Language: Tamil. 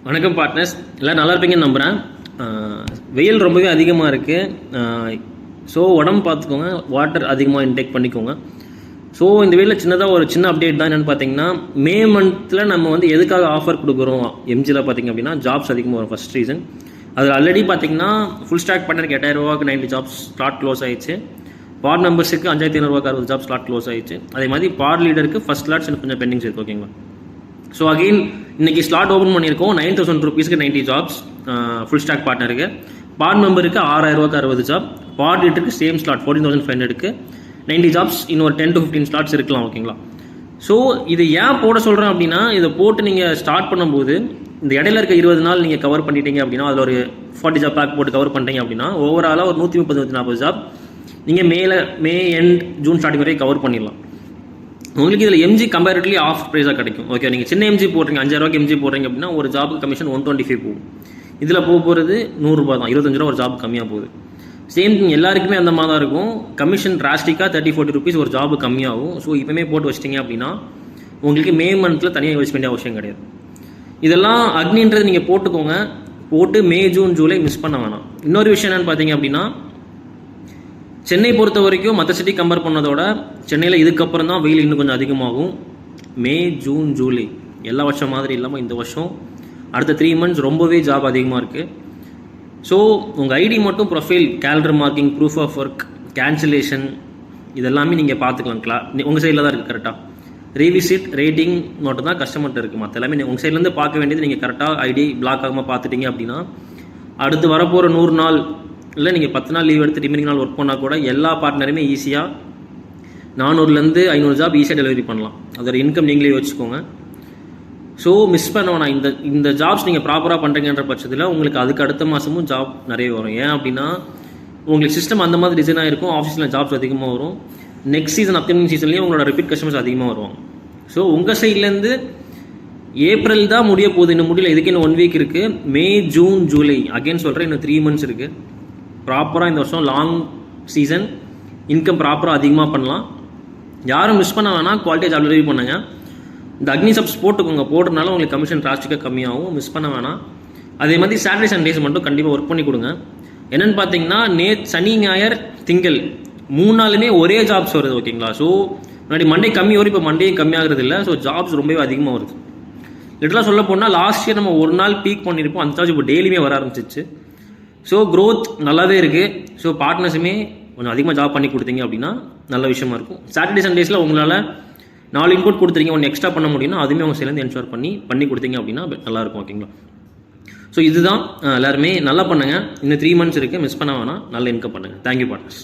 வணக்கம் பார்ட்னர்ஸ், எல்லாம் நல்லா இருப்பீங்கன்னு நம்புகிறேன். வெயில் ரொம்பவே அதிகமாக இருக்குது. ஸோ உடம்பு பார்த்துக்கோங்க, வாட்டர் அதிகமாக இன்டேக் பண்ணிக்கோங்க. ஸோ இந்த வெயிலில் சின்னதாக ஒரு சின்ன அப்டேட் தான். என்னென்னு பார்த்தீங்கன்னா, மே மந்தில் நம்ம வந்து எதுக்காக ஆஃபர் கொடுக்குறோம் எம்ஜியில் பார்த்திங்க அப்படின்னா, ஜாப்ஸ் அதிகமாக வரும். ஃபஸ்ட் ரீசன் அது ஆல்ரெடி பார்த்திங்கன்னா ஃபுல் ஸ்டாக் பண்ணருக்கு 8000 ரூபாய்க்கு 90 ஜாப்ஸ் ஸ்லாட் க்ளோஸ் ஆயிடுச்சு. பாட் மெம்பர்ஸுக்கு 5500 ரூபாய்க்கு 60 ஜாப் ஸ்லாட் க்ளோஸ் ஆயிடுச்சு. அதே மாதிரி பாட் லீடருக்கு ஃபஸ்ட் ஸ்லாட்ஸ் கொஞ்சம் பெண்டிங்ஸ் இருக்குது. ஓகேங்களா? ஸோ அகெயின் இன்றைக்கி ஸ்லாட் ஓப்பன் பண்ணியிருக்கோம். 9000 rupeesக்கு 90 ஜாப்ஸ் ஃபுல் ஸ்டாக் பார்ட்னருக்கு. பாட் மெம்பருக்கு 6000 ரூபாய்க்கு 60 ஜாப். பாட் லீடருக்கு சேம் ஸ்லாட் 14500க்கு 90 ஜாப்ஸ். இன்னொரு 10 to 15 ஸ்லாட்ஸ் இருக்கலாம். ஓகேங்களா? ஸோ இது ஏன் போட சொல்கிறேன் அப்படின்னா, இதை போட்டு நீங்கள் ஸ்டார்ட் பண்ணும்போது இந்த இடையில இருக்க 20 நாள் நீங்கள் கவர் பண்ணிட்டீங்க அப்படின்னா, அதில் ஒரு 40 ஜாப் பேக் போட்டு கவர் பண்ணிட்டீங்க அப்படின்னா, ஓவராலாக ஒரு 130-140 ஜாப் நீங்கள் மே எண்ட் ஜூன் ஸ்டார்டிங் வரைக்கும் கவர் பண்ணிடலாம். உங்களுக்கு இதில் எம்ஜி கம்பேரிட்டிவ்லி ஆஃப் ப்ரைஸாக கிடைக்கும். ஓகே, நீங்கள் சின்ன எம்ஜி போடுறீங்க, 5000 ரூபாய்க்கு எம்ஜி போடுறீங்க அப்படின்னா ஒரு ஜாபுக்கு கமிஷன் 125 போகும். இதில் போகிறது 100 ரூபா தான், 25 ரூபா ஒரு ஜாப் கம்மியாக போகுது. சேம் திங் எல்லாருக்குமே அந்த மாதிரி தான் இருக்கும். கமிஷன் டிராஸ்டிக்காக 30-40 rupees ஒரு ஜாபு கம்மியாகும். ஸோ இப்போமே போட்டு வச்சிட்டிங்க அப்படின்னா உங்களுக்கு மே மந்தில் தனியாக இன்வெஸ்ட் வேண்டிய அவசியம் கிடையாது. இதெல்லாம் அக்னின்றது நீங்கள் போட்டுக்கோங்க. போட்டு மே ஜூன் ஜூலை மிஸ் பண்ண வேணாம். இன்னொரு விஷயம் என்னென்னு பார்த்தீங்க அப்படின்னா, சென்னை பொறுத்த வரைக்கும் மற்ற சிட்டி கம்பேர் பண்ணதோட சென்னையில் இதுக்கப்புறம் தான் வெயில் இன்னும் கொஞ்சம் அதிகமாகும். மே ஜூன் ஜூலை எல்லா வருஷம் மாதிரி இல்லாமல் இந்த வருஷம் அடுத்த 3 months ரொம்பவே ஜாப் அதிகமாக இருக்குது. ஸோ உங்கள் ஐடி மட்டும் profile, calendar marking, proof of work, cancellation இதெல்லாமே நீங்கள் பார்த்துக்கலாம். உங்கள் சைடில் தான் இருக்குது. கரெக்டாக ரீவிசிட் ரேட்டிங் மட்டும் தான் கஸ்டமர்கிட்ட இருக்குது. மற்ற எல்லாமே உங்கள் சைட்லேருந்து பார்க்க வேண்டியது. நீங்கள் கரெக்டாக ஐடி பிளாக் ஆகாமல் பார்த்துட்டீங்க அப்படின்னா அடுத்து வரப்போகிற 100 நாள் இல்லை நீங்கள் 10 நாள் லீவ் எடுத்து ரிமைனிங் நாள் ஒர்க் பண்ணால் கூட எல்லா பார்ட்னருமே ஈஸியாக 400 to 500 ஜாப் ஈஸியாக டெலிவரி பண்ணலாம். அதோட இன்கம் நீங்களே வச்சுக்கோங்க. ஸோ மிஸ் பண்ண வேணாம். இந்த ஜாப்ஸ் நீங்கள் ப்ராப்பராக பண்ணுறீங்கன்ற பட்சத்தில் உங்களுக்கு அதுக்கு அடுத்த மாதமும் ஜாப் நிறைய வரும். ஏன் அப்படின்னா உங்களுக்கு சிஸ்டம் அந்த மாதிரி டிசைனாக இருக்கும். ஆஃபீஸில் ஜாப்ஸ் அதிகமாக வரும். நெக்ஸ்ட் சீசன், அப்கமிங் சீசன்லேயும் உங்களோட ரிப்பீட் கஸ்டமர்ஸ் அதிகமாக வருவாங்க. ஸோ உங்கள் சைட்லேருந்து ஏப்ரல் தான் முடிய போகுது, இன்னும் முடியல. இதுக்கு இன்னும் 1 week இருக்குது. மே ஜூன் ஜூலை அகெயின் சொல்கிறேன், இன்னும் 3 months இருக்குது. ப்ராப்பராக இந்த வருஷம் லாங் சீசன், இன்கம் ப்ராப்பராக அதிகமாக பண்ணலாம். யாரும் மிஸ் பண்ண வேணாம். குவாலிட்டி ஜாப் டெலிவரி பண்ணுங்க. இந்த அக்னி சப்ஸ் போட்டுக்கோங்க. போடுறதுனால உங்களுக்கு கமிஷன் டிராஸ்டிக்காக கம்மியாகும். மிஸ் பண்ண வேணாம். அதே மாதிரி சாட்டர்டே சண்டேஸ் மட்டும் கண்டிப்பாக ஒர்க் பண்ணி கொடுங்க. என்னென்னு பார்த்தீங்கன்னா, சனி ஞாயிறு திங்கள் 3 நாளுமே ஒரே ஜாப்ஸ் வருது. ஓகேங்களா? ஸோ முன்னாடி மண்டே கம்மி வரும், இப்போ மண்டேயும் கம்மியாகிறது இல்லை. ஸோ ஜாப்ஸ் ரொம்பவே அதிகமாக வருது. லிட்டராக சொல்ல போனால் லாஸ்ட் இயர் நம்ம ஒரு நாள் பீக் பண்ணியிருப்போம், அந்த ஜாப்ஸ் இப்போ டெய்லியுமே வர ஆரம்பிச்சிச்சு. ஸோ க்ரோத் நல்லாவே இருக்குது. ஸோ பார்ட்னர்ஸுமே கொஞ்சம் அதிகமாக ஜாப் பண்ணி கொடுத்தீங்க அப்படின்னா நல்ல விஷயமா இருக்கும். சாட்டர்டே சண்டேஸில் உங்களால் 4 இன்புட் கொடுத்துருங்க, 1 எக்ஸ்ட்ரா பண்ண முடியும்னா அதுவுமே அவங்க சேர்ந்து என்ஷோர் பண்ணி கொடுத்தீங்க அப்படின்னா நல்லாயிருக்கும். ஓகேங்களா? ஸோ இதுதான். எல்லாருமே நல்லா பண்ணுங்கள். இன்னும் 3 months இருக்குது. மிஸ் பண்ண வேணாம். நல்ல இன்கம் பண்ணுங்கள். Thank you partners.